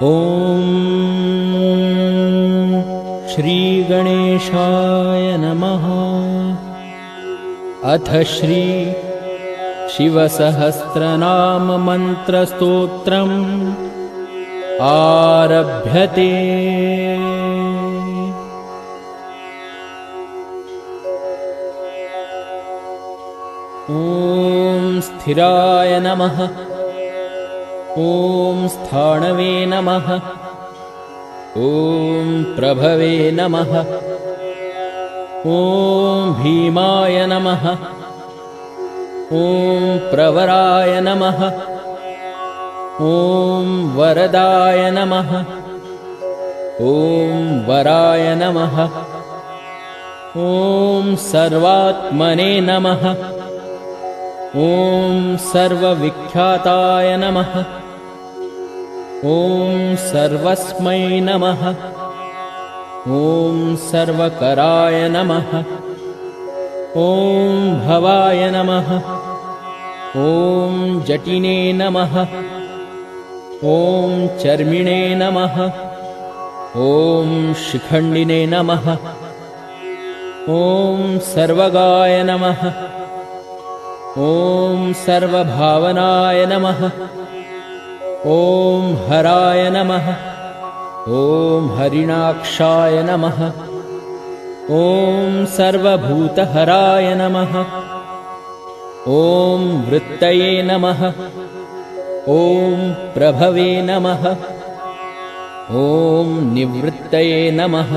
ॐ श्रीगणेशाय नमः। अथ श्री शिवसहस्रनाम मन्त्रस्तोत्रम् आरभ्यते। ॐ स्थिराय नमः। ॐ स्थाणवे नमः। ॐ प्रभवे नमः। ॐ भीमाय नमः। ॐ प्रवराय नमः। ॐ वरदाय नमः। ॐ वराय नमः। ॐ सर्वात्मने नमः। ॐ सर्वविख्याताय नमः। ॐ सर्वस्मै नमः। ॐ सर्वकराय नमः। ॐ भवाय नमः। ॐ जटिने नमः। ॐ चर्मिणे नमः। ॐ शिखण्डिने नमः। ॐ सर्वगाय नमः। ॐ सर्वभावनाय नमः। ॐ हराय नमः। ॐ हरिणाक्षाय नमः। ॐ सर्वभूतहराय नमः। ॐ वृत्तये नमः। ॐ प्रभवे नमः। ॐ निवृत्तये नमः।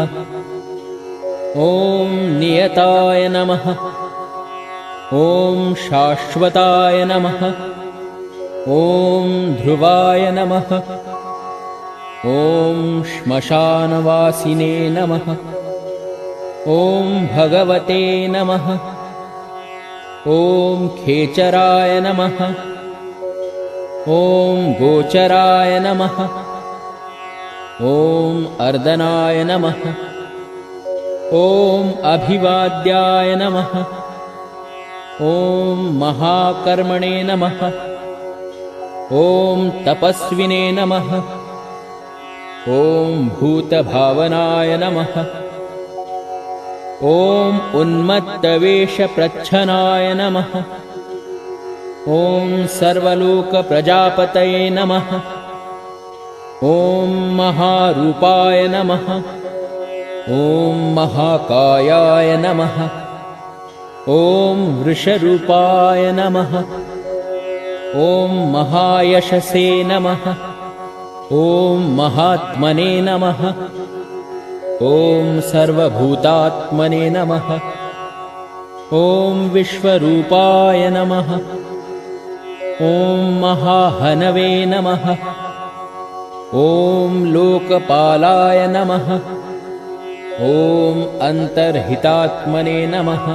ॐ नियताय नमः। ॐ शाश्वताय नमः। ॐ ध्रुवाय नमः। ॐ श्मशानवासिने नमः। ॐ भगवते नमः। ॐ खेचराय नमः। ॐ गोचराय नमः। ॐ अर्दनाय नमः। ॐ अभिवाद्याय नमः। ॐ महाकर्मणे नमः। ॐ तपस्विने नमः। ॐ भूतभावनाय नमः। ॐ उन्मत्तवेषप्रच्छनाय नमः। ॐ सर्वलोकप्रजापतये नमः। ॐ महारूपाय नमः। ॐ महाकायाय नमः। ॐ वृषरूपाय नमः। ॐ महायशसे नमः। ॐ महात्मने नमः। ॐ सर्वभूतात्मने नमः। ॐ विश्वरूपाय नमः। ॐ महाहनवे नमः। ॐ लोकपालाय नमः। ॐ अन्तर्हितात्मने नमः।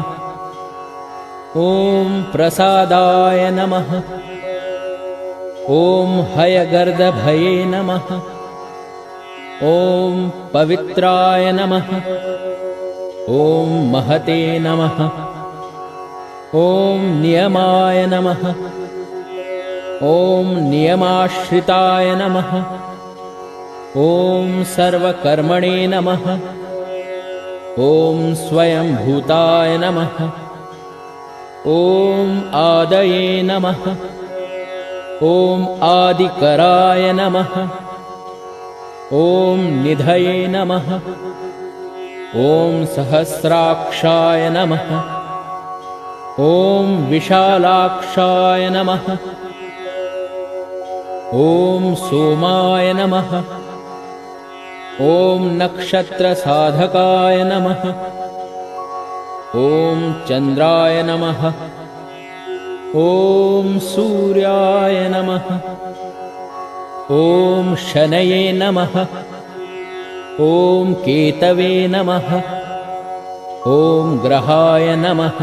ॐ प्रसादाय नमः। ॐ हयगर्दभये नमः। ॐ पवित्राय नमः। ॐ महते नमः। ॐ नियमाय नमः। ॐ नियमाश्रिताय नमः। ॐ सर्वकर्मणे नमः। ॐ स्वयंभूताय नमः। ॐ आदये नमः। ॐ आदिकराय नमः। ॐ निधये नमः। ॐ सहस्राक्षाय नमः। ॐ विशालाक्षाय नमः। ॐ सोमाय नमः। ॐ नक्षत्रसाधकाय नमः। ॐ चन्द्राय नमः। ॐ सूर्याय नमः। ॐ शनये नमः। ॐ केतवे नमः। ॐ ग्रहाय नमः।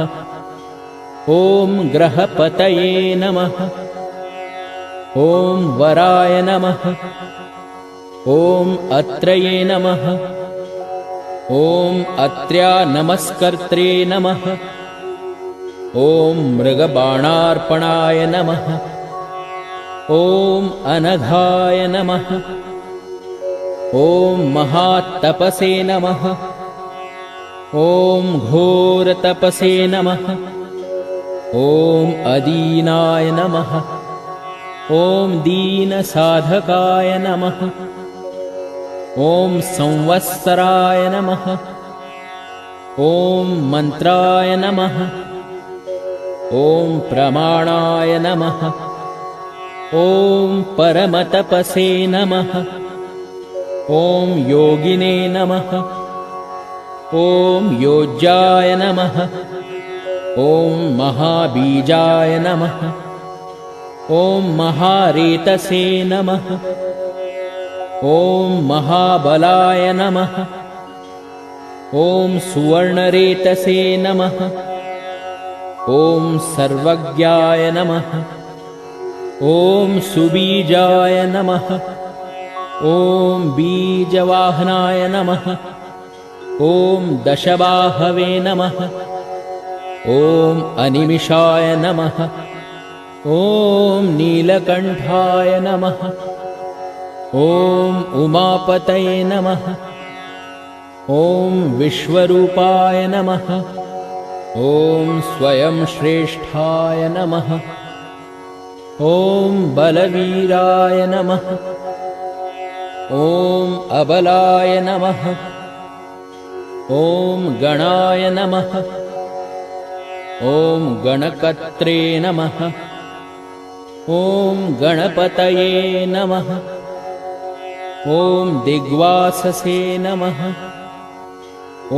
ॐ ग्रहपतये नमः। ॐ वराय नमः। ॐ अत्रये नमः। ॐ अत्र्या नमस्कर्त्रे नमः। ॐ मृगबाणार्पणाय नमः। ॐ अनघाय नमः। ॐ महात्तपसे नमः। ॐ घोरतपसे नमः। ॐ अदीनाय नमः। ॐ दीनसाधकाय नमः। ॐ संवत्सराय नमः। ॐ मन्त्राय नमः। ॐ प्रमाणाय नमः। ॐ परमतपसे नमः। ॐ योगिने नमः। ॐ योज्याय नमः। ॐ महाबीजाय नमः। ॐ महारेतसे नमः। ॐ महाबलाय नमः। ॐ सुवर्णरेतसे नमः। ॐ सर्वज्ञाय नमः। ॐ सुबीजाय नमः। ॐ बीजवाहनाय नमः। ॐ दशबाहवे नमः। ॐ अनिमिषाय नमः। ॐ नीलकण्ठाय नमः। ॐ उमापतये नमः। ॐ विश्वरूपाय नमः। ॐ स्वयं श्रेष्ठाय नमः। ॐ बलवीराय नमः। ॐ अबलाय नमः। ॐ गणाय नमः। ॐ गणकर्त्रे नमः। ॐ गणपतये नमः। ॐ दिग्वाससे नमः।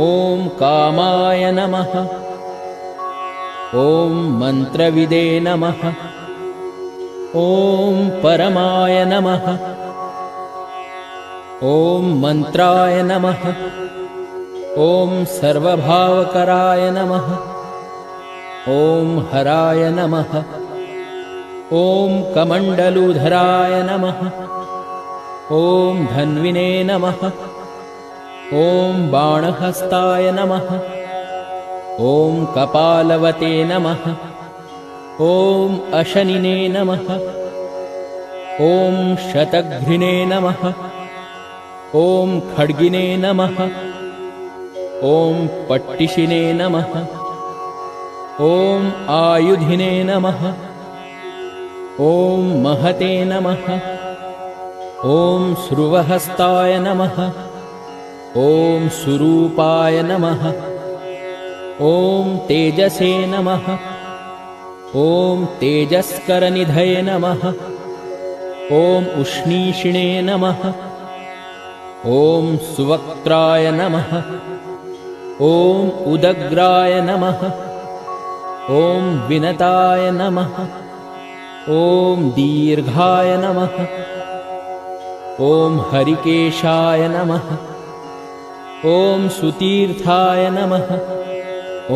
ॐ कामाय नमः। ॐ मन्त्रविदे नमः। ॐ परमाय नमः। ॐ मन्त्राय नमः। ॐ सर्वभावकराय नमः। ॐ हराय नमः। ॐ कमण्डलुधराय नमः। ॐ धन्विने नमः। ॐ बाणहस्ताय नमः। ॐ कपालवते नमः। ॐ अशनिने नमः। ॐ शतघ्निने नमः। ॐ खड्गिने नमः। ॐ पट्टिशिने नमः। ॐ आयुधिने नमः। ॐ महते नमः। ॐ श्रुवहस्ताय नमः। ॐ सुरूपाय नमः। ॐ तेजसे नमः। ॐ तेजस्करनिधये नमः। ॐ उष्णीषिणे नमः। ॐ सुवक्त्राय नमः। ॐ उदग्राय नमः। ॐ विनताय नमः। ॐ दीर्घाय नमः। ॐ हरिकेशाय नमः। ॐ सुतीर्थाय नमः।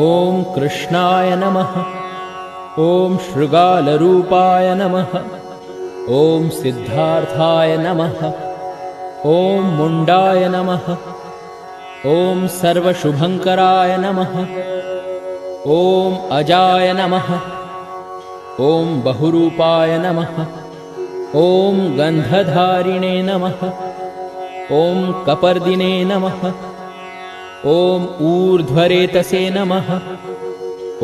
ॐ कृष्णाय नमः। ॐ शृगालरूपाय नमः। ॐ सिद्धार्थाय नमः। ॐ मुण्डाय नमः। ॐ सर्वशुभङ्कराय नमः। ॐ अजाय नमः। ॐ बहुरूपाय नमः। ॐ गन्धधारिणे नमः। ॐ कपर्दिने नमः। ॐ ऊर्ध्वरेतसे नमः।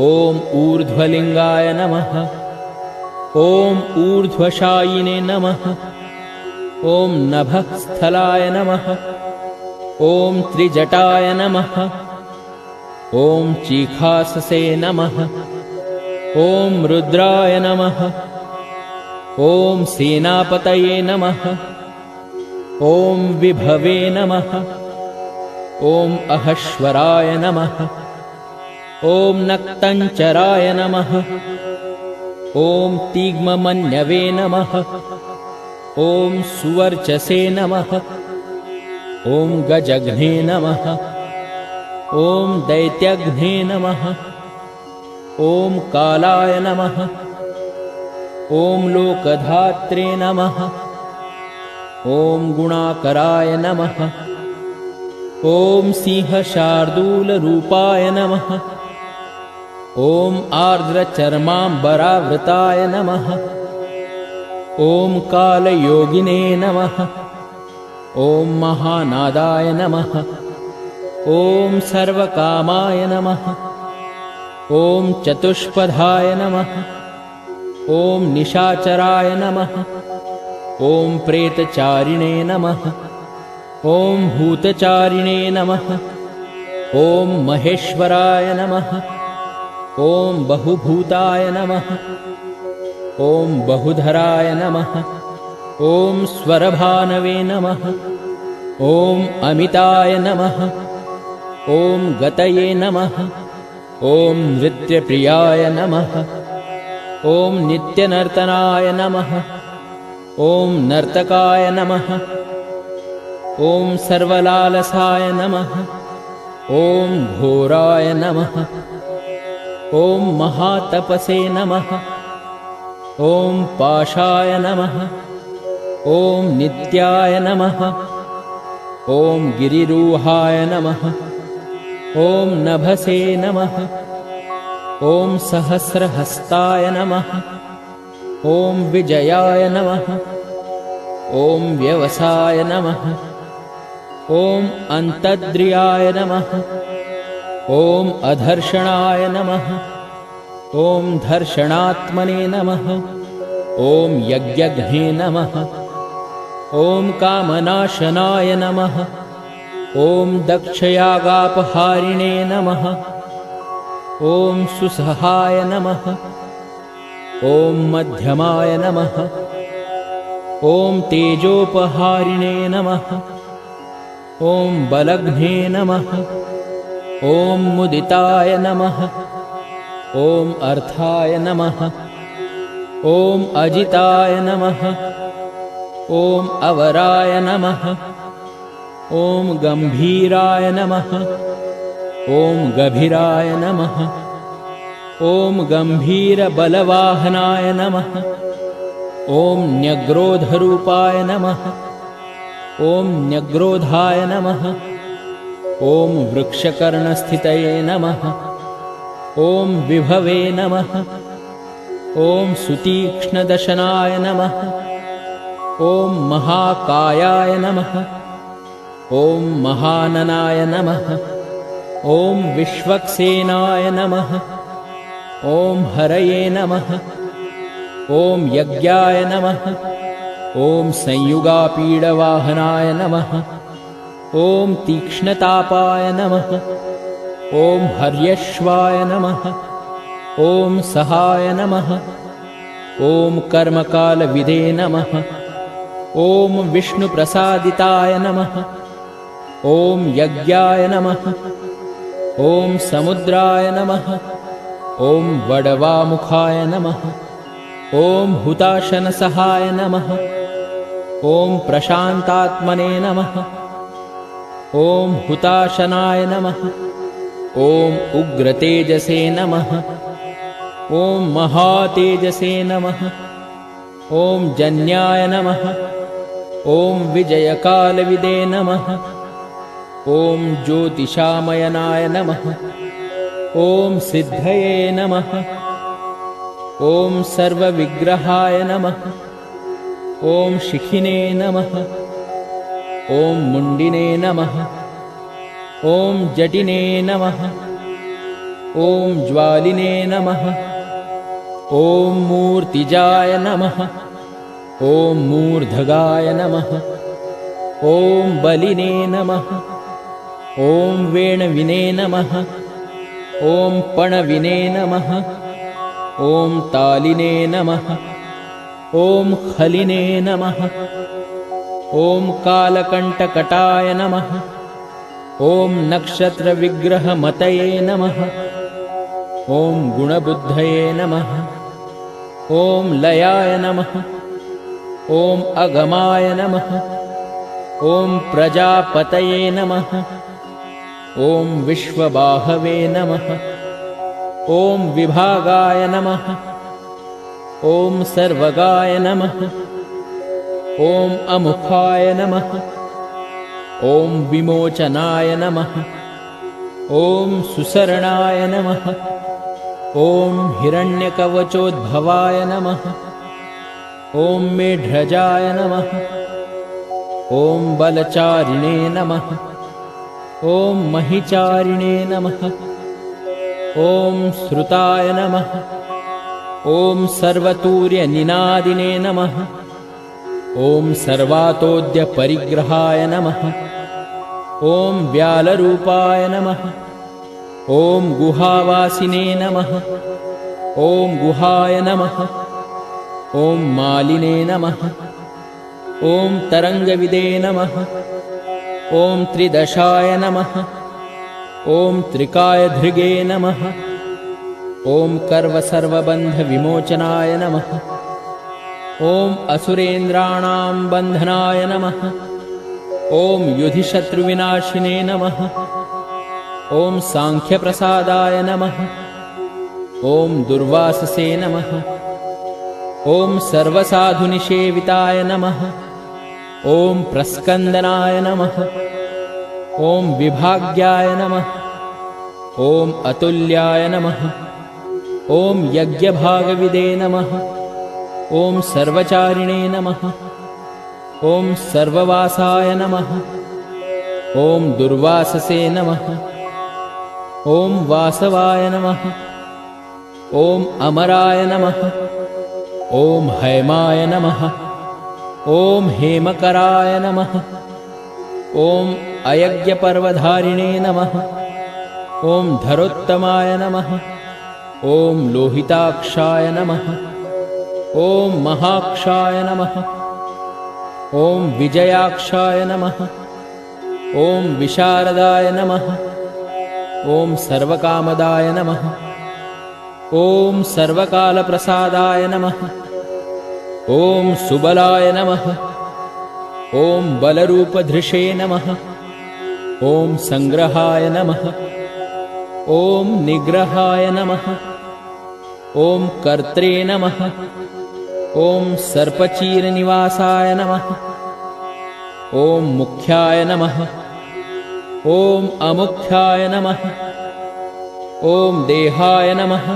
ॐ ऊर्ध्वलिङ्गाय नमः। ॐ ऊर्ध्वशायिने नमः। ॐ नभःस्थलाय नमः। ॐ त्रिजटाय नमः। ॐ चीखाससे नमः। ॐ रुद्राय नमः। ॐ सेनापतये नमः। ॐ विभवे नमः। ॐ अहश्वराय नमः। ॐ नक्तञ्चराय नमः। ॐ तीग्ममन्यवे नमः। ॐ सुवर्चसे नमः। ॐ गजघ्ने नमः। ॐ दैत्यघ्ने नमः। ॐ कालाय नमः। ॐ लोकधात्रे नमः। ॐ गुणाकराय नमः। ॐ सिंहशार्दूलरूपाय नमः। ॐ आर्द्रचर्माम्बरावृताय नमः। ॐ कालयोगिने नमः। ॐ महानादाय नमः। ॐ सर्वकामाय नमः। ॐ चतुष्पदाय नमः। ॐ निशाचराय नमः। ॐ प्रेतचारिणे नमः। ॐ भूतचारिणे नमः। ॐ महेश्वराय नमः। ॐ बहुभूताय नमः। ॐ बहुधराय नमः। ॐ स्वरभानवे नमः। ॐ अमिताय नमः। ॐ गतये नमः। ॐ नृत्यप्रियाय नमः। ॐ नित्यनर्तनाय नमः। ॐ नर्तकाय नमः। ॐ सर्वलालसाय नमः। ॐ घोराय नमः। ॐ महातपसे नमः। ॐ पाशाय नमः। ॐ नित्याय नमः। ॐ गिरिरूहाय नमः। ॐ नभसे नमः। ॐ सहस्रहस्ताय नमः। ॐ विजयाय नमः। ॐ व्यवसाय नमः। ॐ अन्तद्रियाय नमः। ॐ अधर्षणाय नमः। ॐ धर्षणात्मने नमः। ॐ यज्ञघ्ने नमः। ॐ कामनाशनाय नमः। ॐ दक्षयागापहारिणे नमः। ॐ सुसहाय नमः। ॐ मध्यमाय नमः। ॐ तेजोपहारिणे नमः। ॐ बलघ्ने नमः। ॐ मुदिताय नमः। ॐ अर्थाय नमः। ॐ अजिताय नमः। ॐ अवराय नमः। ॐ गम्भीराय नमः। ॐ गभीराय नमः। ॐ गम्भीरबलवाहनाय नमः। ॐ न्यग्रोधरूपाय नमः। ॐ न्यग्रोधाय नमः। ॐ वृक्षकर्णस्थितये नमः। ॐ विभवे नमः। ॐ सुतीक्ष्णदशनाय नमः। ॐ महाकायाय नमः। ॐ महाननाय नमः। ॐ विश्वक्सेनाय नमः। ॐ हरये नमः। ॐ यज्ञाय नमः। ॐ संयुगापीडवाहनाय नमः। ॐ तीक्ष्णतापाय नमः। ॐ हर्यश्वाय नमः। ॐ सहाय नमः। ॐ कर्मकालविदे नमः। ॐ विष्णुप्रसादिताय नमः। ॐ यज्ञाय नमः। ॐ समुद्राय नमः। ॐ वडवामुखाय नमः। ॐ हुताशनसहाय नमः। ॐ प्रशान्तात्मने नमः। ॐ हुताशनाय नमः। ॐ उग्रतेजसे नमः। ॐ महातेजसे नमः। ॐ जन्याय नमः। ॐ विजयकालविदे नमः। ॐ ज्योतिषामयनाय नमः। ॐ सिद्धये नमः। ॐ सर्वविग्रहाय नमः। ॐ शिखिने नमः। ॐ मुण्डिने नमः। ॐ जटिने नमः। ॐ ज्वालिने नमः। ॐ मूर्तिजाय नमः। ॐ मूर्धगाय नमः। ॐ बलिने नमः। ॐ वेणविने नमः। ॐ पणविने नमः। ॐ तालिने नमः। ॐ खलिने नमः। ॐ कालकण्टकटाय नमः। ॐ नक्षत्रविग्रहमतये नमः। ॐ गुणबुद्धये नमः। ॐ लयाय नमः। ॐ अगमाय नमः। ॐ प्रजापतये नमः। ॐ विश्वबाहवे नमः। ॐ विभागाय नमः। ॐ सर्वगाय नमः। ॐ अमुखाय नमः। ॐ विमोचनाय नमः। ॐ सुसरणाय नमः। ॐ हिरण्यकवचोद्भवाय नमः। ॐ मेढ्रजाय नमः। ॐ बलचारिणे नमः। ॐ महिचारिणे नमः। ॐ श्रुताय नमः। ॐ सर्वतूर्यनिनादिने नमः। ॐ सर्वातोद्यपरिग्रहाय नमः। ॐ व्यालरूपाय नमः। ॐ गुहावासिने नमः। ॐ गुहाय नमः। ॐ मालिने नमः। ॐ तरङ्गविदे नमः। ॐ त्रिदशाय नमः। ॐ त्रिकायधृगे नमः। ॐ कर्वसर्वबन्धविमोचनाय नमः। ॐ असुरेन्द्राणां बन्धनाय नमः। ॐ युधिशत्रुविनाशिने नमः। ॐ साङ्ख्यप्रसादाय नमः। ॐ दुर्वाससे नमः। ॐ सर्वसाधुनिषेविताय नमः। ॐ प्रस्कन्दनाय नमः। ॐ विभाग्याय नमः। ॐ अतुल्याय नमः। ॐ यज्ञभागविदे नमः। ॐ सर्वचारिणे नमः। ॐ सर्ववासाय नमः। ॐ दुर्वाससे नमः। ॐ वासवाय नमः। ॐ अमराय नमः। ॐ हैमाय नमः। ॐ हेमकराय नमः। ॐ अयज्ञपर्वधारिणे नमः। ॐ धरोत्तमाय नमः। ॐ लोहिताक्षाय नमः। ॐ महाक्षाय नमः। ॐ विजयाक्षाय नमः। ॐ विशारदाय नमः। ॐ सर्वकामदाय नमः। ॐ सर्वकालप्रसादाय नमः। ॐ सुबलाय नमः। ॐ बलरूपधृषे नमः। ॐ संग्रहाय नमः। ॐ निग्रहाय नमः। ॐ कर्त्रे नमः। ॐ सर्पचीरनिवासाय नमः। ॐ मुख्याय नमः। ॐ अमुख्याय नमः। ॐ देहाय नमः।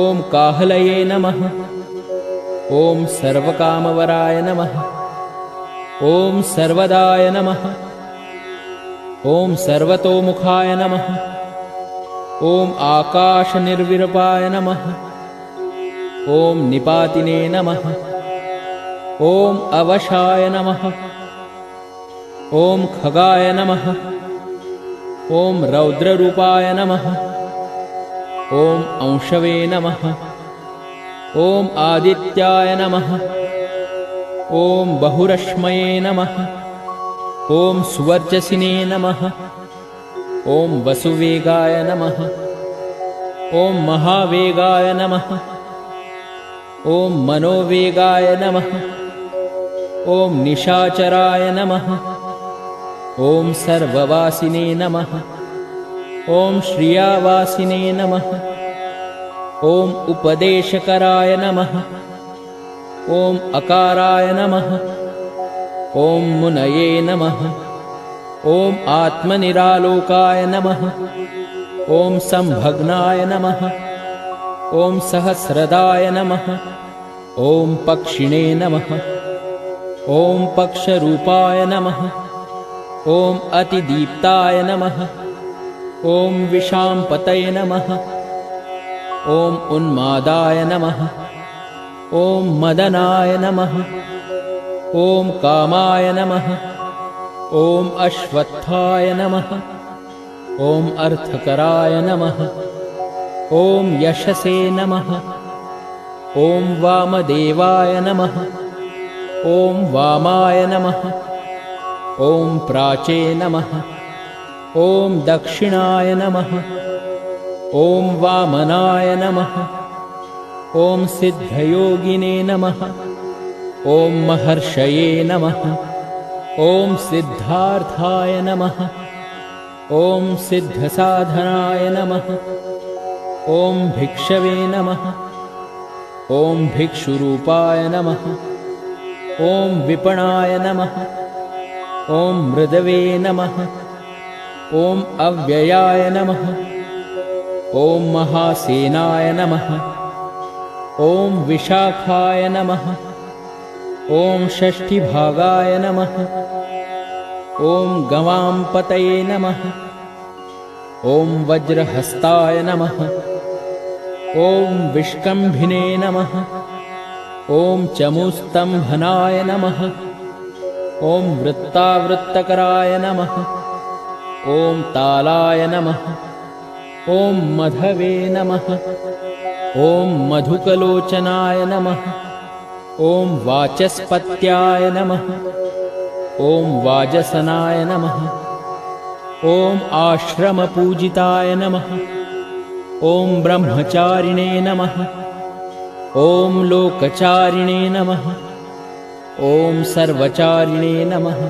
ॐ काहलये नमः। ॐ सर्वकामवराय नमः। ॐ सर्वदाय नमः। ॐ सर्वतोमुखाय नमः। ॐ आकाशनिर्विरूपाय नमः। ॐ निपातिने नमः। ॐ अवशाय नमः। ॐ खगाय नमः। ॐ रौद्ररूपाय नमः। ॐ अंशवे नमः। ॐ आदित्याय नमः। ॐ बहुरश्मये नमः। ॐ सुवर्चसिने नमः। ॐ वसुवेगाय नमः। ॐ महावेगाय नमः। ॐ मनोवेगाय नमः। ॐ निशाचराय नमः। ॐ सर्ववासिने नमः। ॐ श्रियावासिने नमः। ॐ उपदेशकराय नमः। ॐ अकाराय नमः। ॐ मुनये नमः। ॐ आत्मनिरालोकाय नमः। ॐ संभग्नाय नमः। ॐ सहस्रदाय नमः। ॐ पक्षिणे नमः। ॐ पक्षरूपाय नमः। ॐ अतिदीप्ताय नमः। ॐ विशाम्पतये नमः। ॐ उन्मादाय नमः। ॐ मदनाय नमः। ॐ कामाय नमः। ॐ अश्वत्थाय नमः। ॐ अर्थकराय नमः। ॐ यशसे नमः। ॐ वामदेवाय नमः। ॐ वामाय नमः। ॐ प्राचे नमः। ॐ दक्षिणाय नमः। ॐ वामनाय नमः। ॐ सिद्धयोगिने नमः। ॐ महर्षये नमः। ॐ सिद्धार्थाय नमः। ॐ सिद्धसाधनाय नमः। ॐ भिक्षवे नमः। ॐ भिक्षुरूपाय नमः। ॐ विपणाय नमः। ॐ मृदवे नमः। ॐ अव्ययाय नमः। ॐ महासेनाय नमः। ॐ विशाखाय नमः। ॐ षष्ठीभागाय नमः। ॐ गवांपतये नमः। ॐ वज्रहस्ताय नमः। ॐ विष्कम्भिने नमः। ॐ चमूस्तम्भनाय नमः। ॐ वृत्तावृत्तकराय नमः। ॐ तालाय नमः। ॐ मधवे नमः। ॐ मधुकलोचनाय नमः। ॐ वाचस्पत्याय नमः। ॐ वाजसनाय नमः। ॐ आश्रमपूजिताय नमः। ॐ ब्रह्मचारिणे नमः। ॐ लोकचारिणे नमः। ॐ सर्वचारिणे नमः।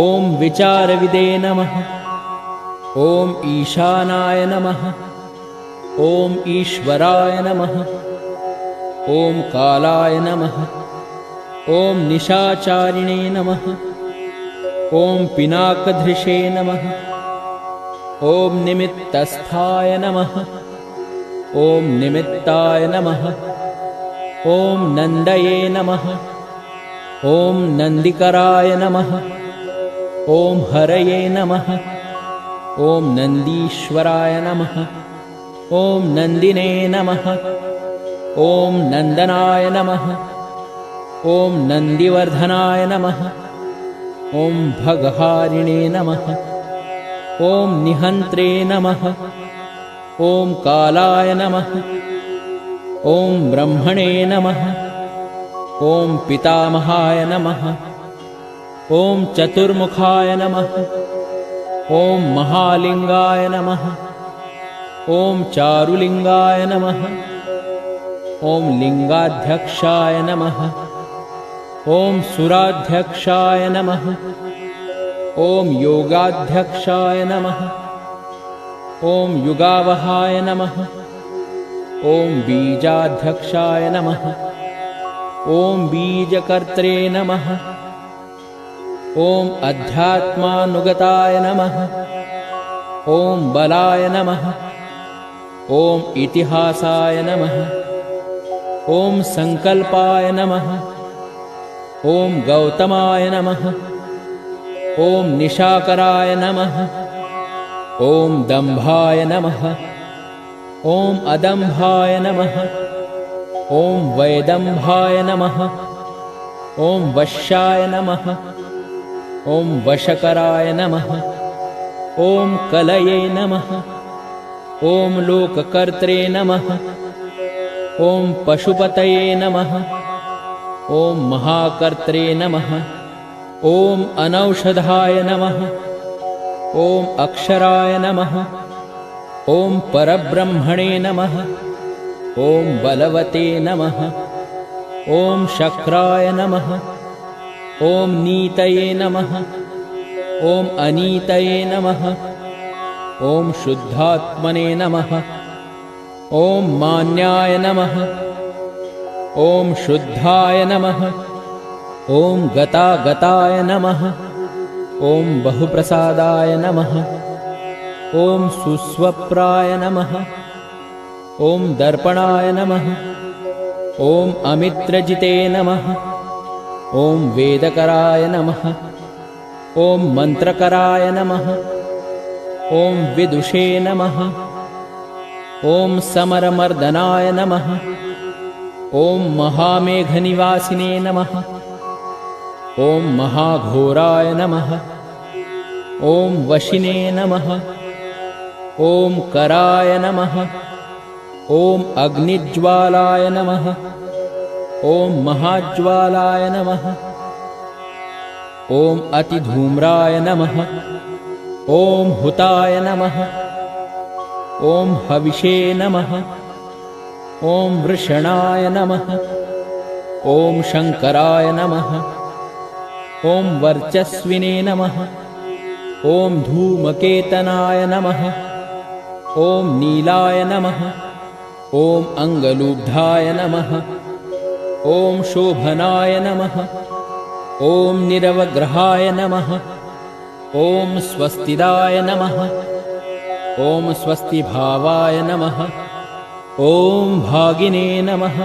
ॐ विचारविदे नमः। ॐ ईशानाय नमः। ॐ ईश्वराय नमः। ॐ कालाय नमः। ॐ निशाचारिणे नमः। ॐ पिनाकधृषे नमः। ॐ निमित्तस्थाय नमः। ॐ निमित्ताय नमः। ॐ नन्दये नमः। ॐ नन्दिकराय नमः। ॐ हरये नमः। ॐ नन्दीश्वराय नमः। ॐ नन्दिने नमः। ॐ नन्दनाय नमः। ॐ नन्दिवर्धनाय नमः। ॐ भगहारिणे नमः। ॐ निहन्त्रे नमः। ॐ कालाय नमः। ॐ ब्रह्मणे नमः। ॐ पितामहाय नमः। ॐ चतुर्मुखाय नमः। ॐ महालिङ्गाय नमः। ॐ चारुलिङ्गाय नमः। ॐ लिङ्गाध्यक्षाय नमः। ॐ सुराध्यक्षाय नमः। ॐ योगाध्यक्षाय नमः। ॐ युगावहाय नमः। ॐ बीजाध्यक्षाय नमः। ॐ बीजकर्त्रे नमः। ॐ अध्यात्मानुगताय नमः। ॐ बलाय नमः। ॐ इतिहासाय नमः। ॐ संकल्पाय नमः। ॐ गौतमाय नमः। ॐ निशाकराय नमः। ॐ दम्भाय नमः। ॐ अदम्भाय नमः। ॐ वैदम्भाय नमः। ॐ वश्याय नमः। ॐ वशकराय नमः। ॐ कलये नमः। ॐ लोककर्त्रे नमः। ॐ पशुपतये नमः। ॐ महाकर्त्रे नमः। ॐ अनौषधाय नमः। ॐ अक्षराय नमः। ॐ परब्रह्मणे नमः। ॐ बलवते नमः। ॐ शक्राय नमः। ॐ नीतये नमः। ॐ अनीतये नमः। ॐ शुद्धात्मने नमः। ॐ मान्याय नमः। ॐ शुद्धाय नमः। ॐ गतागताय नमः। ॐ बहुप्रसादाय नमः। ॐ सुस्वप्राय नमः। ॐ दर्पणाय नमः। ॐ अमित्रजिते नमः। ॐ वेदकराय नमः। ॐ मन्त्रकराय नमः। ॐ विदुषे नमः। ॐ समरमर्दनाय नमः। ॐ महामेघनिवासिने नमः। ॐ महाघोराय नमः। ॐ वशिने नमः। ॐ कराय नमः। ॐ अग्निज्वालाय नमः। ॐ महाज्वालाय नमः। ॐ अतिधूम्राय नमः। ॐ हुताय नमः। ॐ हविषे नमः। ॐ वृषणाय नमः। ॐ शङ्कराय नमः। ॐ वर्चस्विने नमः। ॐ धूमकेतनाय नमः। ॐ नीलाय नमः। ॐ अङ्गलूब्धाय नमः। ॐ शोभनाय नमः। ॐ निरवग्रहाय नमः। ॐ स्वस्तिदाय नमः। ॐ स्वस्तिभावाय नमः। ॐ भागिने नमः।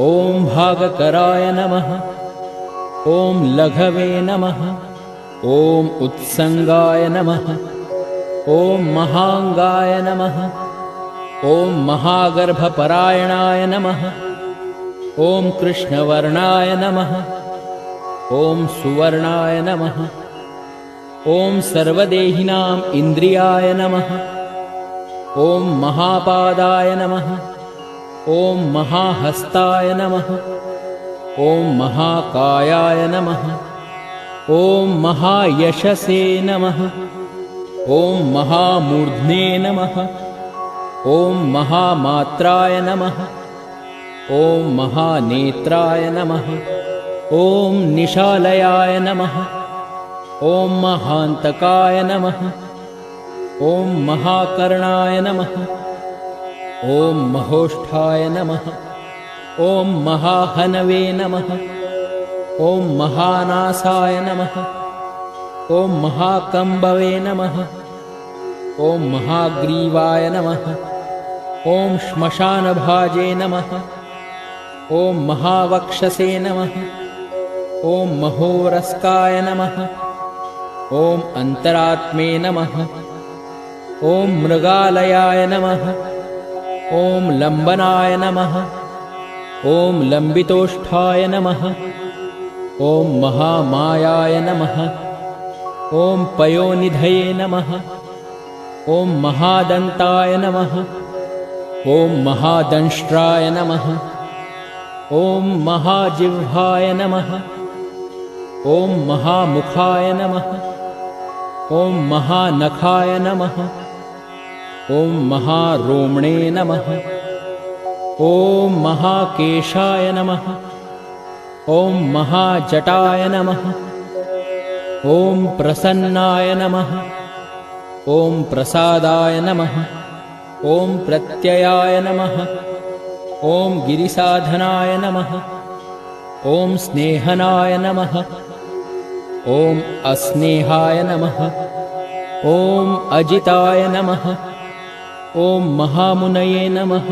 ॐ भागकराय नमः। ॐ लघवे नमः। ॐ उत्संगाय नमः। ॐ महांगाय नमः। ॐ महागर्भपरायणाय नमः। ॐ कृष्णवर्णाय नमः। ॐ सुवर्णाय नमः। ॐ सर्वदेहिनां इन्द्रियाय नमः। ॐ महापादाय नमः। ॐ महाहस्ताय नमः। ॐ महाकायाय नमः। ॐ महायशसे नमः। ॐ महामूर्ध्ने नमः। ॐ महामात्राय नमः। ॐ महानेत्राय नमः। ॐ निशालयाय नमः। ॐ महान्तकाय नमः। ॐ महाकर्णाय नमः। ॐ महोष्ठाय नमः। ॐ महाहनवे नमः। ॐ महानासाय नमः। ॐ महाकम्बवे नमः। ॐ महाग्रीवाय नमः। ॐ श्मशानभाजे नमः। ॐ महावक्षसे नमः। ॐ महोरस्काय नमः। ॐ अन्तरात्मे नमः। ॐ मृगालयाय नमः। ॐ लम्बनाय नमः। ॐ लम्बितोष्ठाय नमः। ॐ महामायाय नमः। ॐ पयोनिधये नमः। ॐ महादन्ताय नमः। ॐ महादंष्ट्राय नमः। ॐ महाजिह्वाय नमः। ॐ महामुखाय नमः। ॐ महानखाय नमः। ॐ महारोमणे नमः। ॐ महाकेशाय नमः। ॐ महाजटाय नमः। ॐ प्रसन्नाय नमः। ॐ प्रसादाय नमः। ॐ प्रत्ययाय नमः। ॐ गिरिसाधनाय नमः। ॐ स्नेहनाय नमः। ॐ अस्नेहाय नमः। ॐ अजिताय नमः। ॐ महामुनये नमः।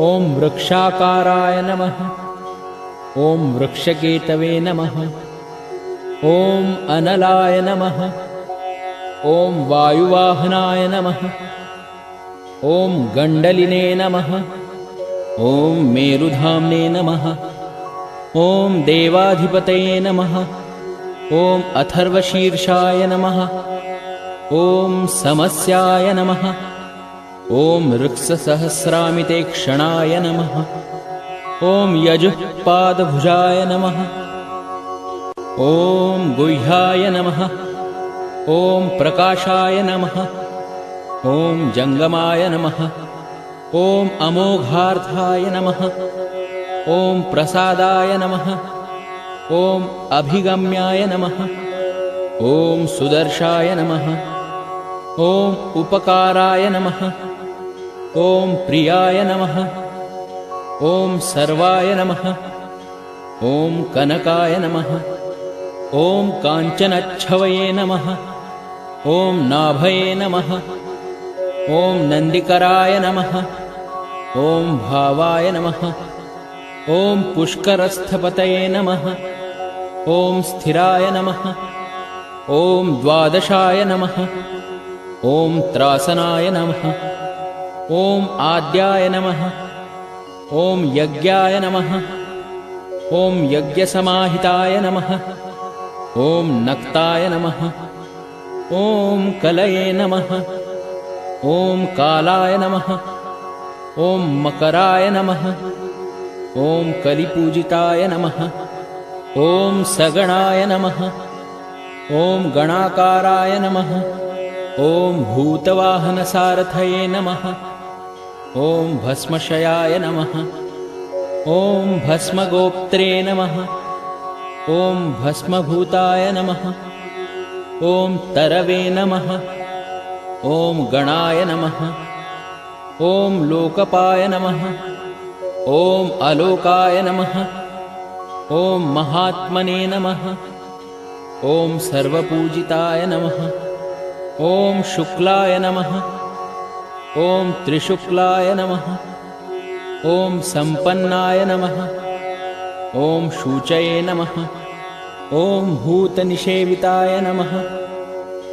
ॐ वृक्षाकाराय नमः। ॐ वृक्षकेतवे नमः। ॐ अनलाय नमः। ॐ वायुवाहनाय नमः। ॐ गण्डलिने नमः। ॐ मेरुधाम्ने नमः। ॐ देवाधिपतये नमः। ॐ अथर्वशीर्षाय नमः। ॐ समस्याय नमः। ॐ ऋक्ससहस्रामिते क्षणाय नमः। ॐ यजुःपादभुजाय नमः। ॐ गुह्याय नमः। ॐ प्रकाशाय नमः। ॐ जङ्गमाय नमः। ॐ अमोघार्थाय नमः। ॐ प्रसादाय नमः। ॐ अभिगम्याय नमः। ॐ सुदर्शाय नमः। ॐ उपकाराय नमः। ॐ प्रियाय नमः। ॐ सर्वाय नमः। ॐ कनकाय नमः। ॐ काञ्चनच्छवये नमः। ॐ नाभये नमः। ॐ नन्दिकराय नमः। ॐ भावाय नमः। ॐ पुष्करस्थपतये नमः। ॐ स्थिराय नमः। ॐ द्वादशाय नमः। ॐ त्रासनाय नमः। ॐ आद्याय नमः। ॐ यज्ञाय नमः। ॐ यज्ञसमाहिताय नमः। ॐ नक्ताय नमः। ॐ कलये नमः। ॐ कालाय नमः। ॐ मकराय नमः। ॐ कलिपूजिताय नमः। ॐ सगणाय नमः। ॐ गणाकाराय नमः। ॐ भूतवाहनसारथये नमः। ॐ भस्मशयाय नमः। ॐ भस्मगोप्त्रे नमः। ॐ भस्मभूताय नमः। ॐ तरवे नमः। ॐ गणाय नमः। ॐ लोकपाय नमः। ॐ अलोकाय नमः। ॐ महात्मने नमः। ॐ सर्वपूजिताय नमः। ॐ शुक्लाय नमः। ॐ त्रिशुक्लाय नमः। ॐ सम्पन्नाय नमः। ॐ शुचये नमः। ॐ भूतनिषेविताय नमः।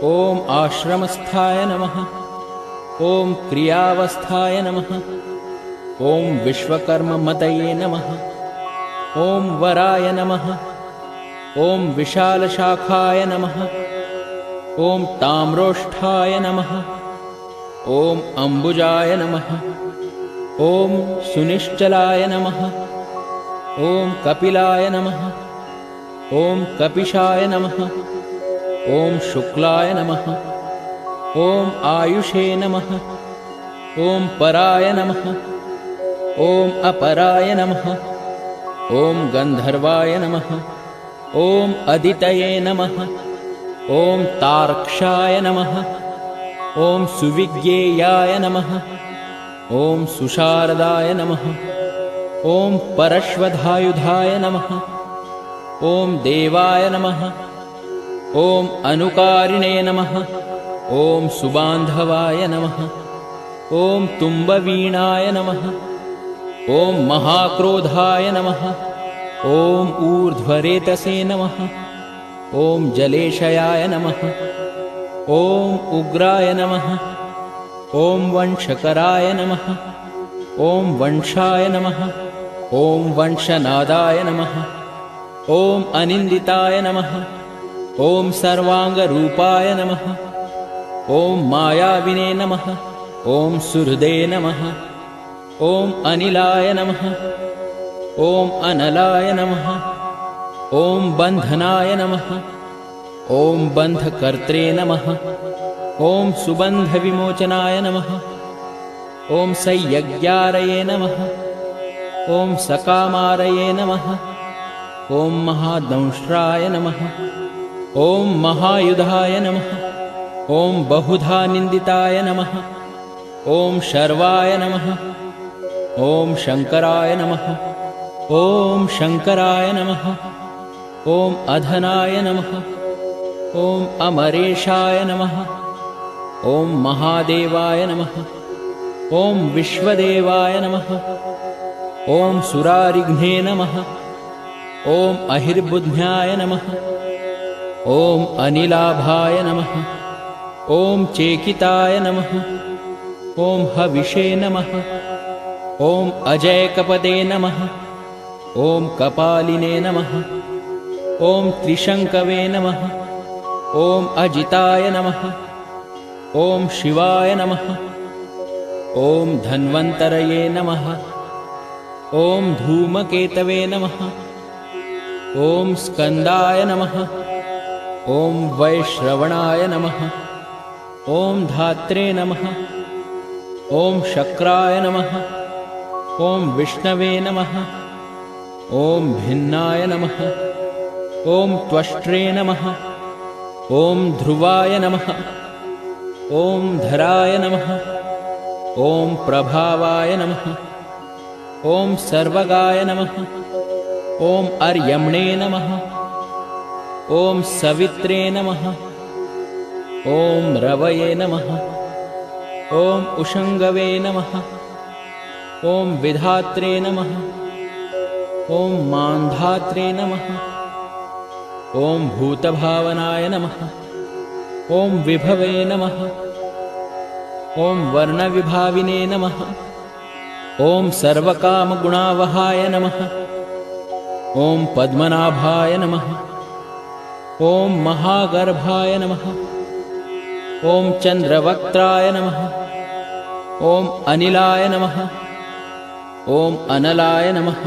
ॐ आश्रमस्थाय नमः। ॐ क्रियावस्थाय नमः। ॐ विश्वकर्ममतये नमः। ॐ वराय नमः। ॐ विशालशाखाय नमः। ॐ ताम्रोष्ठाय नमः। ॐ अम्बुजाय नमः। ॐ सुनिश्चलाय नमः। ॐ कपिलाय नमः। ॐ कपिशाय नमः। ॐ शुक्लाय नमः। ॐ आयुषे नमः। ॐ पराय नमः। ॐ अपराय नमः। ॐ गन्धर्वाय नमः। ॐ अदितये नमः। ॐ तार्क्षाय नमः। ॐ सुविज्ञेयाय नमः। ॐ सुशारदाय नमः। ॐ परश्वधायुधाय नमः। ॐ देवाय नमः। ॐ अनुकारिणे नमः। ॐ सुबान्धवाय नमः। ॐ तुम्बवीणाय नमः। ॐ महाक्रोधाय नमः। ॐ ऊर्ध्वरेतसे नमः। ॐ जलेशयाय नमः। ॐ उग्राय नमः। ॐ वंशकराय नमः। ॐ वंशाय नमः। ॐ वंशनादाय नमः। ॐ अनिन्दिताय नमः। ॐ सर्वाङ्गरूपाय नमः। ॐ मायाविने नमः। ॐ सुहृदे नमः। ॐ अनिलाय नमः। ॐ अनलाय नमः। ॐ बन्धनाय नमः। ॐ बन्धकर्त्रे नमः। ॐ सुबन्धविमोचनाय नमः। ॐ संयज्ञारये नमः। ॐ सकामारये नमः। ॐ महादंष्ट्राय नमः। ॐ महायुधाय नमः। ॐ बहुधा निन्दिताय नमः। ॐ शर्वाय नमः। ॐ शङ्कराय नमः। ॐ शङ्कराय नमः। ॐ अधनाय नमः। ॐ अमरेशाय नमः। ॐ महादेवाय नमः। ॐ विश्वदेवाय नमः। ॐ सुरारिघ्ने नमः। ॐ अहिर्बुद्ध्याय नमः। ॐ अनिलाभाय नमः। ॐ चेकिताय नमः। ॐ हविषे नमः। ॐ अजयकपदे नमः। ॐ कपालिने नमः। ॐ त्रिशङ्कवे नमः। ॐ अजिताय नमः। ॐ शिवाय नमः। ॐ धन्वन्तरये नमः। ॐ धूमकेतवे नमः। ॐ स्कन्दाय नमः। ॐ वैश्रवणाय नमः। ॐ धात्रे नमः। ॐ शक्राय नमः। ॐ विष्णवे नमः। ॐ भिन्नाय नमः। ॐ त्वष्ट्रे नमः। ॐ ध्रुवाय नमः। ॐ धराय नमः। ॐ प्रभावाय नमः। ॐ सर्वगाय नमः। ॐ अर्यम्णे नमः। ॐ सवित्रे नमः। ॐ रवये नमः। ॐ उषङ्गवे नमः। ॐ विधात्रे नमः। ॐ मान्धात्रे नमः। ॐ भूतभावनाय नमः। ॐ विभवे नमः। ॐ वर्णविभाविने नमः। ॐ सर्वकामगुणावहाय नमः। ॐ पद्मनाभाय नमः। ॐ महागर्भाय नमः। ॐ चन्द्रवक्त्राय नमः। ॐ अनिलाय नमः। ॐ अनलाय नमः।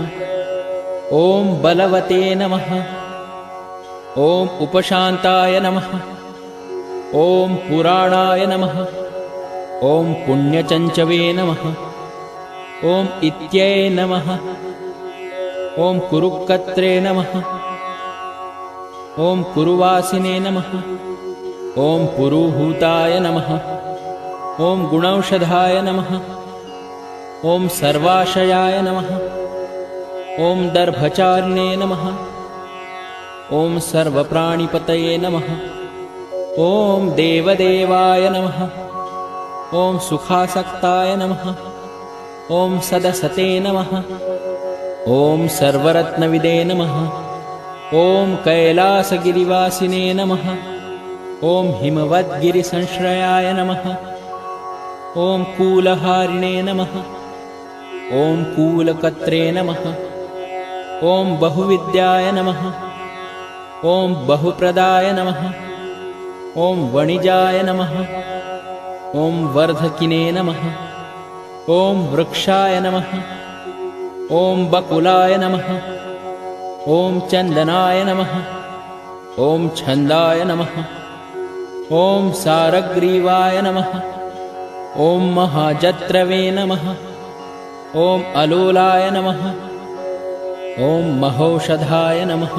ॐ बलवते नमः। ॐ उपशान्ताय नमः। ॐ पुराणाय नमः। ॐ पुण्यचञ्चवे नमः। ॐ इत्यै नमः। ॐ कुरुक्कत्रे नमः। ॐ कुरुवासिने नमः। ॐ पुरुहूताय नमः। ॐ गुणौषधाय नमः। ॐ सर्वाशयाय नमः। ॐ दर्भचारिणे नमः। ॐ सर्वप्राणिपतये नमः। ॐ देवदेवाय नमः। ॐ सुखासक्ताय नमः। ॐ सदसते नमः। ॐ सर्वरत्नविदे नमः। ॐ कैलासगिरिवासिने नमः। ॐ हिमवद्गिरिसंश्रयाय नमः। ॐ कूलहारिणे नमः। ॐ कूलकत्रे नमः। ॐ बहुविद्याय नमः। ॐ बहुप्रदाय नमः। ॐ वणिजाय नमः। ॐ वर्धकिने नमः। ॐ वृक्षाय नमः। ॐ बकुलाय नमः। ॐ चन्दनाय नमः। ॐ छन्दाय नमः। ॐ सारग्रीवाय नमः। ॐ महाजत्रवे नमः। ॐ अलोलाय नमः। ॐ महौषधाय नमः।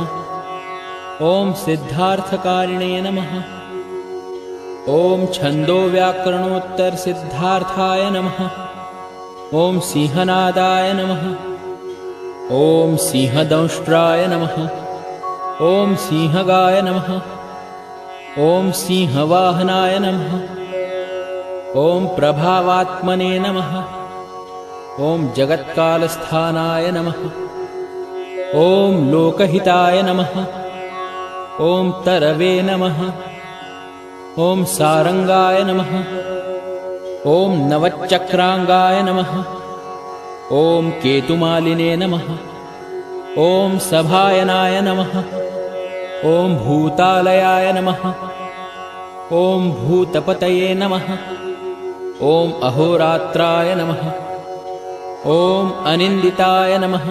ॐ सिद्धार्थकारिणे नमः। ॐ छन्दोव्याकरणोत्तरसिद्धार्थाय नमः। ॐ सिंहनादाय नमः। ॐ सिंहदंष्ट्राय नमः। ॐ सिंहगाय नमः। ॐ सिंहवाहनाय नमः। ॐ प्रभावात्मने नमः। ॐ जगत्कालस्थानाय नमः। ॐ लोकहिताय नमः। ॐ तरवे नमः। ॐ सारंगाय नमः। ॐ नवचक्रांगाय नमः। ॐ केतुमालिने नमः। ॐ सभायनाय नमः। ॐ भूतालयाय नमः। ॐ भूतपतये नमः। ॐ अहोरात्राय नमः। ॐ अनिन्दिताय नमः।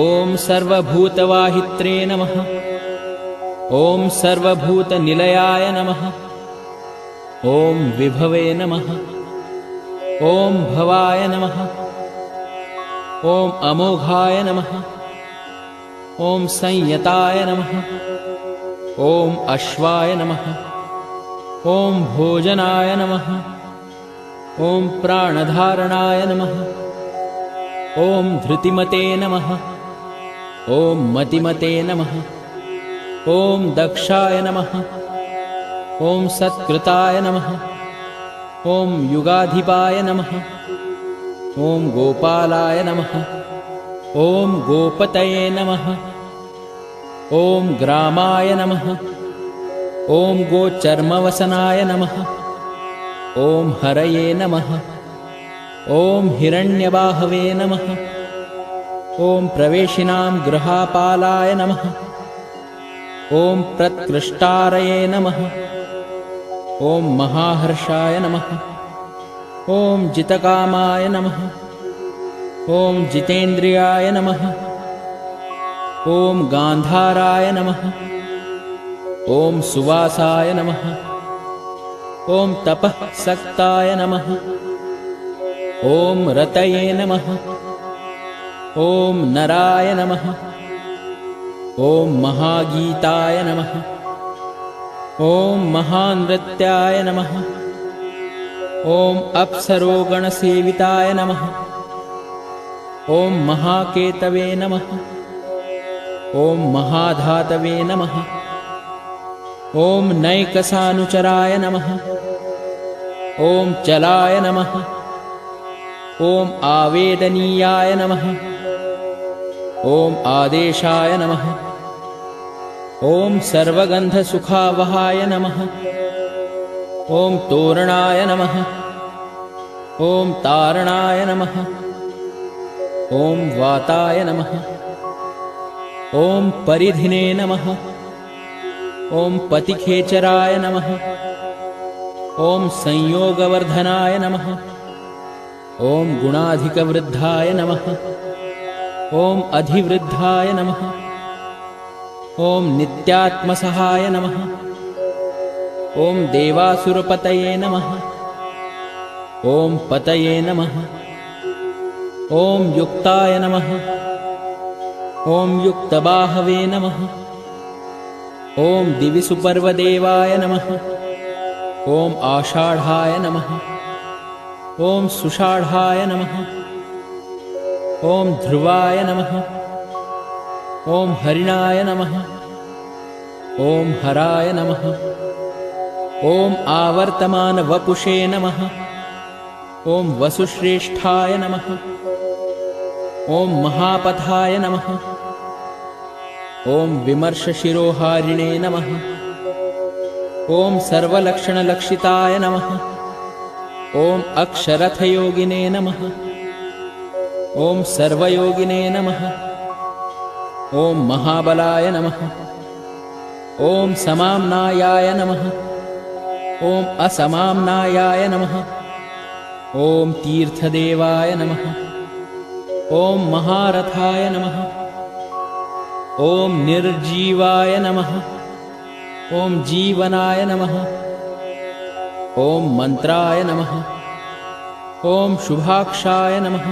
ॐ सर्वभूतवाहित्रे नमः। ॐ सर्वभूतनिलयाय नमः। ॐ विभवे नमः। ॐ भवाय नमः। ॐ अमोघाय नमः। ॐ संयताय नमः। ॐ अश्वाय नमः। ॐ भोजनाय नमः। ॐ प्राणधारणाय नमः। ॐ धृतिमते नमः। ॐ मतिमते नमः। ॐ दक्षाय नमः। ॐ सत्कृताय नमः। ॐ युगाधिपाय नमः। ॐ गोपालाय नमः। ॐ गोपतये नमः। ॐ ग्रामाय नमः। ॐ गोचर्मवसनाय नमः। ॐ हरये नमः। ॐ हिरण्यबाहवे नमः। ॐ प्रवेशिनां गृहापालाय नमः। ॐ प्रत्कृष्टारये नमः। ॐ महाहर्षाय नमः। ॐ जितकामाय नमः। ॐ जितेन्द्रियाय नमः। ॐ गान्धाराय नमः। ॐ सुवासाय नमः। ॐ तपःसक्ताय नमः। ॐ रतये नमः। ॐ नराय नमः। ॐ महागीताय नमः। ॐ महानृत्याय नमः। ॐ अप्सरोगणसेविताय नमः। ॐ महाकेतवे नमः। ॐ महाधातवे नमः। ॐ नैकसानुचराय नमः। ॐ चलाय नमः। ॐ आवेदनीयाय नमः। ॐ आदेशाय नमः। ॐ सर्वगन्धसुखावहाय नमः। ॐ तोरणाय नमः। ॐ तारणाय नमः। ॐ वाताय नमः। ॐ परिधिने नमः। ॐ पतिखेचराय नमः। ॐ संयोगवर्धनाय नमः। ॐ गुणाधिकवृद्धाय नमः। ॐ अधिवृद्धाय नमः। ॐ नित्यात्मसहाय नमः। ॐ देवासुरपतये नमः। ॐ पतये नमः। ॐ युक्ताय नमः। ॐ युक्तबाहवे नमः। ॐ दिविसुपर्वदेवाय नमः। ॐ आषाढाय नमः। ॐ सुषाढाय नमः। ॐ ध्रुवाय नमः। ॐ हरिणाय नमः। ॐ हराय नमः। ॐ आवर्तमानवपुषे नमः। ॐ वसुश्रेष्ठाय नमः। ॐ महापथाय नमः। ॐ विमर्शशिरोहारिणे नमः। ॐ सर्वलक्षणलक्षिताय नमः। ॐ अक्षरथयोगिने नमः। ॐ सर्वयोगिने नमः। ॐ महाबलाय नमः। ॐ समाम्नायाय नमः। ॐ असमाम्नायाय नमः। ॐ तीर्थदेवाय नमः। ॐ महारथाय नमः। ॐ निर्जीवाय नमः। ॐ जीवनाय नमः। ॐ मन्त्राय नमः। ॐ शुभाक्षाय नमः।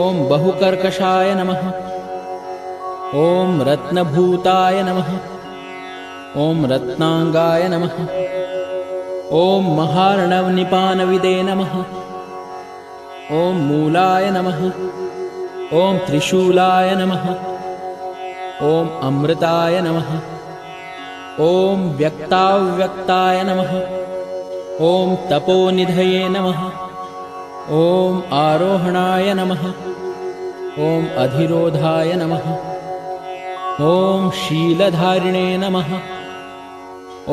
ॐ बहुकर्कशाय नमः। ॐ रत्नभूताय नमः। ॐ रत्नांगाय नमः। ॐ महार्णवनिपानविदे नमः। ॐ मूलाय नमः। ॐ त्रिशूलाय नमः। ॐ अमृताय नमः। ॐ व्यक्ताव्यक्ताय नमः। ॐ तपोनिधये नमः। ॐ आरोहणाय नमः। ॐ अधिरोधाय नमः। ॐ शीलधारिणे नमः।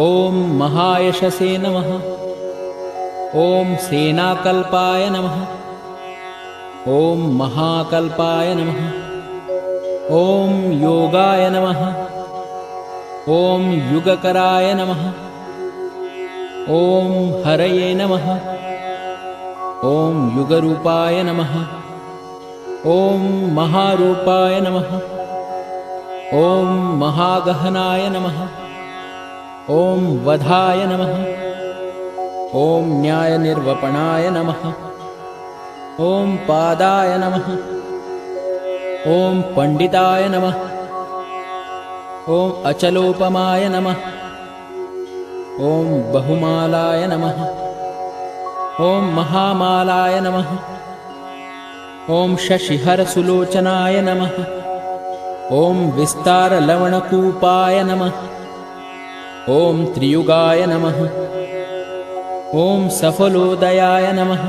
ॐ महायशसे नमः। ॐ सेनाकल्पाय नमः। ॐ महाकल्पाय नमः। ॐ योगाय नमः। ॐ युगकराय नमः। ॐ हरये नमः। ॐ युगरूपाय नमः। ॐ महारूपाय नमः। ॐ महागहनाय नमः। ॐ वधाय नमः। ॐ न्यायनिर्वपणाय नमः। ॐ पादाय नमः। ॐ पंडिताय नमः। ॐ अचलोपमाय नमः। ॐ बहुमालाय नमः। ॐ महामालाय नमः। ॐ शशिहरसुलोचनाय नमः। ॐ विस्तारलवणकूपाय नमः। ॐ त्रियुगाय नमः। ॐ सफलोदयाय नमः।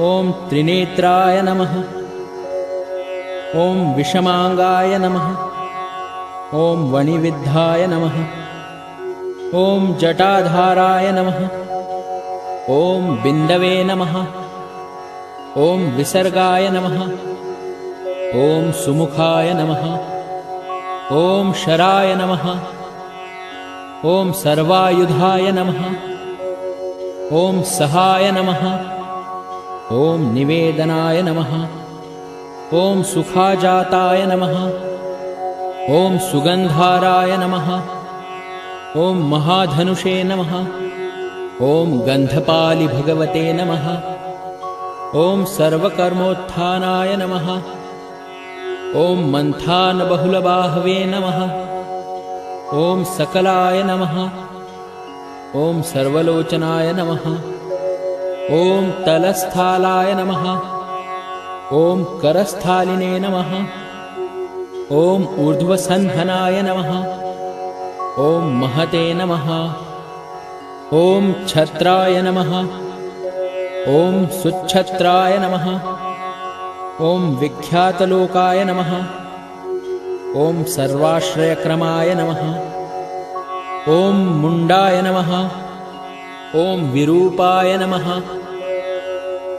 ॐ त्रिनेत्राय नमः। ॐ विषमांगाय नमः। ॐ वणिविद्धाय नमः। ॐ जटाधाराय नमः। ॐ बिन्दवे नमः। ॐ विसर्गाय नमः। ॐ सुमुखाय नमः। ॐ शराय नमः। ॐ सर्वायुधाय नमः। ॐ सहाय नमः। ॐ निवेदनाय नमः। ॐ सुखाजाताय नमः। ॐ सुगन्धाराय नमः। ॐ महाधनुषे नमः। ॐ गन्धपालि भगवते नमः। ॐ सर्वकर्मोत्थानाय नमः। ॐ मन्थानबहुलबाहवे नमः। ॐ सकलाय नमः। ॐ सर्वलोचनाय नमः। ॐ तलस्थालाय नमः। ॐ करस्थालिने नमः। ॐ ऊर्ध्वसन्धनाय नमः। ॐ महते नमः। ॐ छत्राय नमः। ॐ सुच्छत्राय नमः। ॐ विख्यातलोकाय नमः। ॐ सर्वाश्रयक्रमाय नमः। ॐ मुण्डाय नमः। ॐ विरूपाय नमः।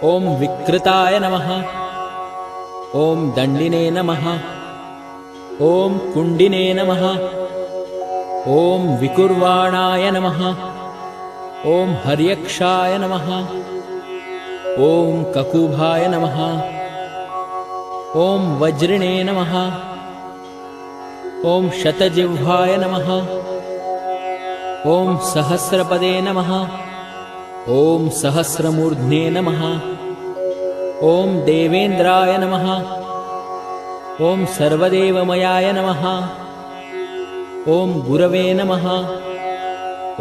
ॐ विकृताय नमः। ॐ दण्डिने नमः। ॐ कुण्डिने नमः। ॐ विकुर्वाणाय नमः। ॐ हर्यक्षाय नमः। ॐ ककुभाय नमः। ॐ वज्रिणे नमः। ॐ शतजिह्वाय नमः। ॐ सहस्रपदे नमः। ॐ सहस्रमूर्ध्ने नमः। ॐ देवेन्द्राय नमः। ॐ सर्वदेवमयाय नमः। ॐ गुरवे नमः।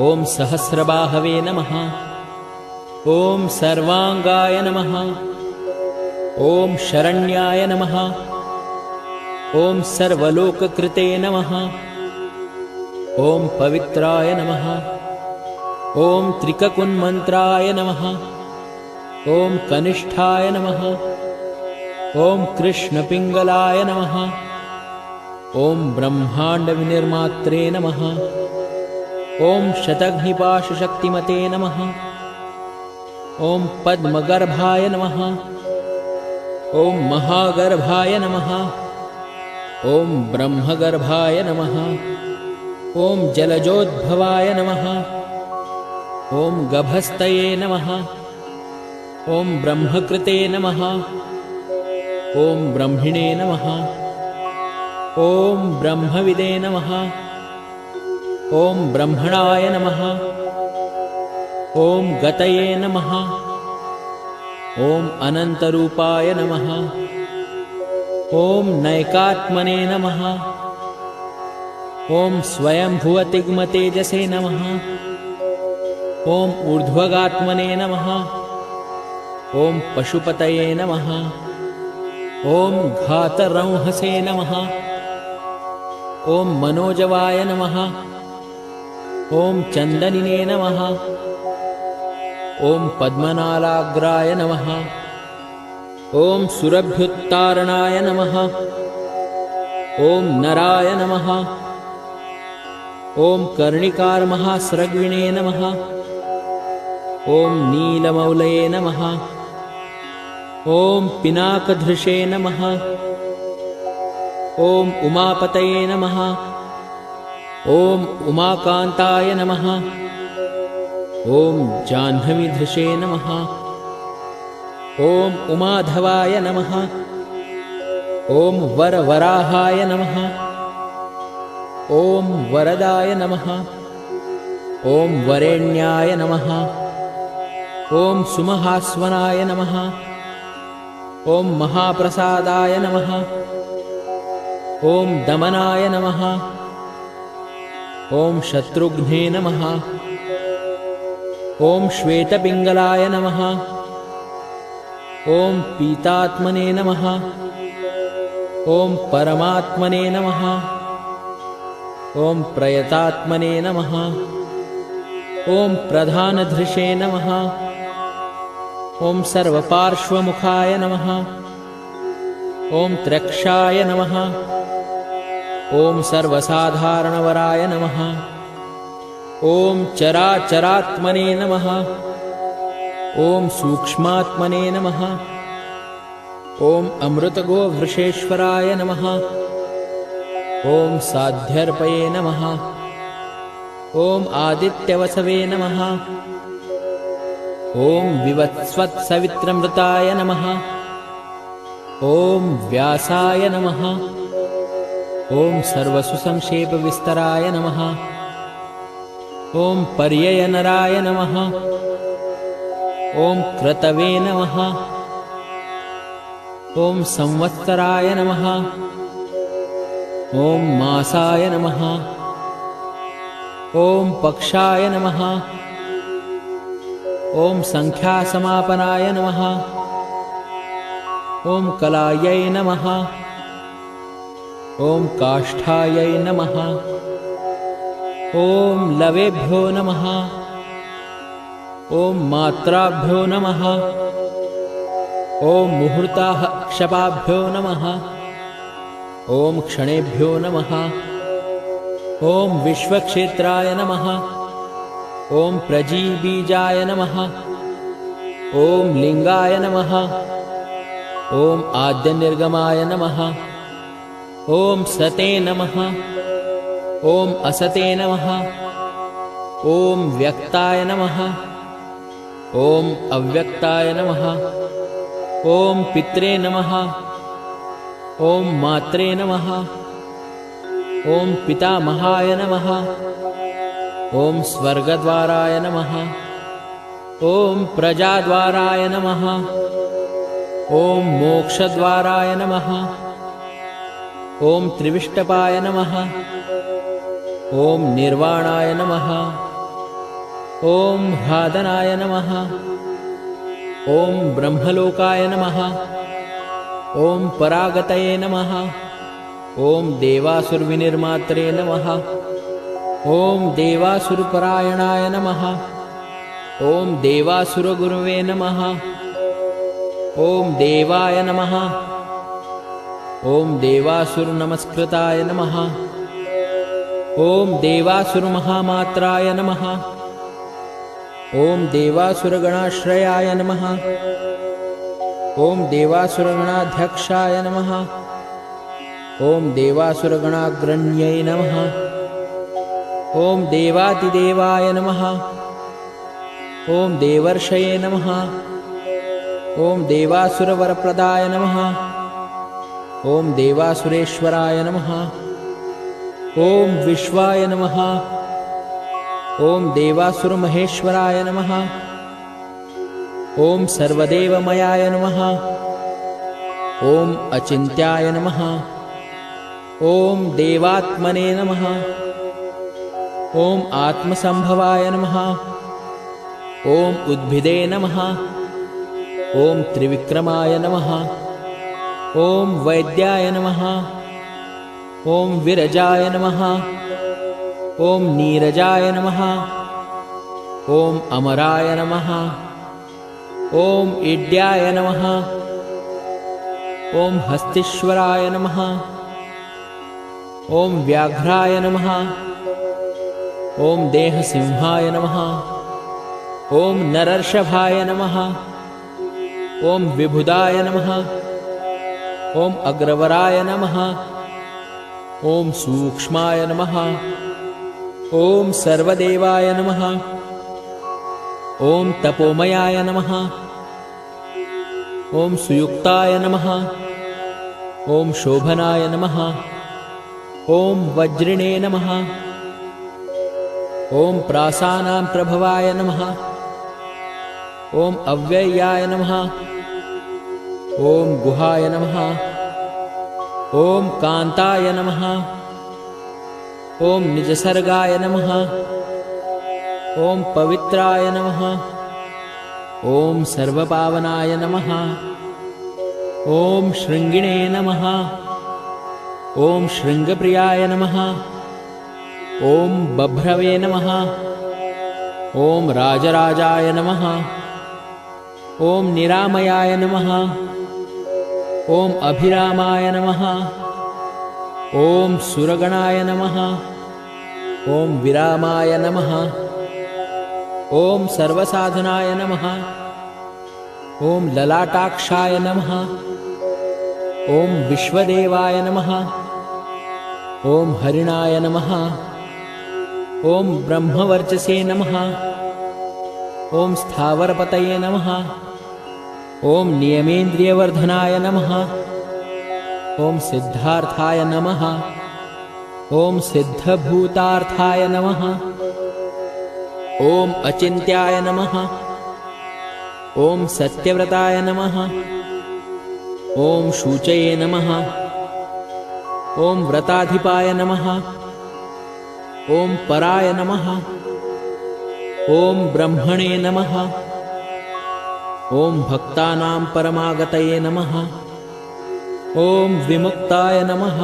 ॐ सहस्रबाहवे नमः। ॐ सर्वांगाय नमः। ॐ शरण्याय नमः। ॐ सर्वलोककृते नमः। ॐ पवित्राय नमः। ॐ त्रिककुन्मन्त्राय नमः। ॐ कनिष्ठाय नमः। ॐ कृष्णपिङ्गलाय नमः। ॐ ब्रह्माण्डविनिर्मात्रे नमः। ॐ शतघ्निपाशशक्तिमते नमः। ॐ पद्मगर्भाय नमः। ॐ महागर्भाय नमः। ॐ ब्रह्मगर्भाय नमः। ॐ जलजोद्भवाय नमः। ॐ गभस्तये नमः। ॐ ब्रह्मकृते नमः। ॐ ब्रह्मिणे नमः। ॐ ब्रह्मविदे नमः। ॐ ब्रह्मणाय नमः। ॐ गतये नमः। ॐ अनन्तरूपाय नमः। ॐ नैकात्मने नमः। ॐ स्वयंभुवतिग्मतेजसे नमः। ॐ ऊर्ध्वगात्मने नमः। ॐ पशुपतये नमः। ॐ घातरंहसे नमः। ॐ मनोजवाय नमः। ॐ चन्दनिने नमः। ॐ पद्मनालाग्राय नमः। ॐ सुरभ्युत्तारणाय नमः। ॐ नराय नमः। ॐ कर्णिकारमहास्रग्विणे नमः। ॐ नीलमौलये नमः। ॐ पिनाकधृषे नमः। ॐ उमापतये नमः। ॐ उमाकान्ताय नमः। ॐ जाह्नवीधृषे नमः। ॐ उमाधवाय नमः। ॐ वरवराहाय नमः। ॐ वरदाय नमः। ॐ वरेण्याय नमः। ॐ सुमहास्वनाय नमः। ॐ महाप्रसादाय नमः। ॐ दमनाय नमः। ॐ शत्रुघ्ने नमः। ॐ श्वेतपिङ्गलाय नमः। ॐ पीतात्मने नमः। ॐ परमात्मने नमः। ॐ प्रयतात्मने नमः। ॐ प्रधानधृषे नमः। ॐ सर्वपार्श्वमुखाय नमः। ॐ त्रक्षाय नमः। ॐ सर्वसाधारणवराय नमः। ॐ चराचरात्मने नमः। ॐ सूक्ष्मात्मने नमः। ॐ अमृतगोवृषेश्वराय नमः। ॐ साध्यर्पये नमः। ॐ आदित्यवसवे नमः। ॐ विवत्स्वत्सवित्रमृताय नमः। ॐ व्यासाय नमः। ॐ सर्वसुसंक्षेपविस्तराय नमः। ॐ पर्ययनराय नमः। ॐ क्रतवे नमः। ॐ संवत्सराय नमः। ॐ मासाय नमः। ॐ पक्षाय नमः। ॐ संख्यासमापनाय नमः। ॐ कलायै नमः। ॐ काष्ठायै नमः। ॐ लवेभ्यो नमः। ॐ मात्राभ्यो नमः। ॐ मुहूर्ताः क्षपाभ्यो नमः। ॐ क्षणेभ्यो नमः। ॐ विश्वक्षेत्राय नमः। ॐ प्रजीबीजाय नमः। ॐ लिङ्गाय नमः। ॐ आद्यनिर्गमाय नमः। ॐ सते नमः। ॐ असते नमः। ॐ व्यक्ताय नमः। ॐ अव्यक्ताय नमः। ॐ पित्रे नमः। ॐ मात्रे नमः। ॐ पितामहाय नमः। ॐ स्वर्गद्वाराय नमः। ॐ प्रजाद्वाराय नमः। ॐ मोक्षद्वाराय नमः। ॐ त्रिविष्टपाय नमः। ॐ निर्वाणाय नमः। ॐ ह्रादनाय नमः। ॐ ब्रह्मलोकाय नमः। ॐ परागतये नमः। ॐ देवासुरविनिर्मात्रे नमः। ॐ देवासुरपरायणाय नमः। ॐ देवासुरगुरवे नमः। ॐ देवाय नमः। ॐ देवासुरनमस्कृताय नमः। ॐ देवासुरमहामात्राय नमः। ॐ देवासुरगणाश्रयाय नमः। ॐ देवासुरगणाध्यक्षाय नमः। ॐ देवासुरगणाग्रण्यै नमः। ॐ देवातिदेवाय नमः। ॐ देवर्षये नमः। ॐ देवासुरवरप्रदाय नमः। ॐ देवासुरेश्वराय नमः। ॐ विश्वाय नमः। ॐ देवासुरमहेश्वराय नमः। ॐ सर्वदेवमयाय नमः। ॐ अचिन्त्याय नमः। ॐ देवात्मने नमः। ॐ आत्मसम्भवाय नमः। ॐ उद्भिदे नमः। ॐ त्रिविक्रमाय नमः। ॐ वैद्याय नमः। ॐ विरजाय नमः। ॐ नीरजाय नमः। ॐ अमराय नमः। ॐ इड्याय नमः। ॐ हस्तीश्वराय नमः। ॐ व्याघ्राय नमः। ॐ देहसिंहाय नमः। ॐ नरर्षभाय नमः। ॐ विबुधाय नमः। ॐ अग्रवराय नमः। ॐ सूक्ष्माय नमः। ॐ सर्वदेवाय नमः। ॐ तपोमयाय नमः। ॐ सुयुक्ताय नमः। ॐ शोभनाय नमः। ॐ वज्रिणे नमः। ॐ प्रासानां प्रभवाय नमः। ॐ अव्ययाय नमः। ॐ गुहाय नमः। ॐ कान्ताय नमः। ॐ निजसर्गाय नमः। ॐ पवित्राय नमः। ॐ सर्वपावनाय नमः। ॐ शृङ्गिणे नमः। ॐ शृङ्गप्रियाय नमः। ॐ बभ्रवे नमः। ॐ राजराजाय नमः। ॐ निरामयाय नमः। ॐ अभिरामाय नमः। ॐ सुरगणाय नमः। ॐ विरामाय नमः। ॐ सर्वसाधनाय नमः। ॐ ललाटाक्षाय नमः। ॐ विश्वदेवाय नमः। ॐ हरिणाय नमः। ॐ ब्रह्मवर्चसे नमः। ॐ स्थावरपतये नमः। ॐ नियमेन्द्रियवर्धनाय नमः। ॐ सिद्धार्थाय नमः। ॐ सिद्धभूतार्थाय नमः। ॐ अचिन्त्याय नमः। ॐ सत्यव्रताय नमः। ॐ शूचये नमः। ॐ व्रताधिपाय नमः। ॐ पराय नमः। ॐ ब्रह्मणे नमः। ॐ भक्तानां परमागतये नमः। ॐ विमुक्ताय नमः।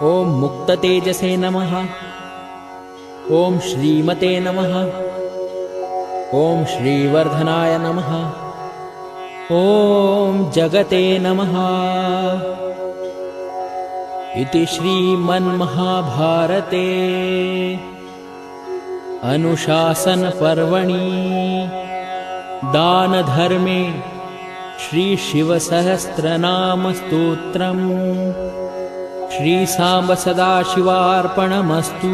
ॐ मुक्ततेजसे नमः। ॐ श्रीमते नमः। ॐ श्रीवर्धनाय नमः। ॐ जगते नमः। इति श्रीमन्महाभारते अनुशासनपर्वणि दानधर्मे श्रीशिवसहस्रनामस्तोत्रम् श्रीसाम्ब सदाशिवार्पणमस्तु।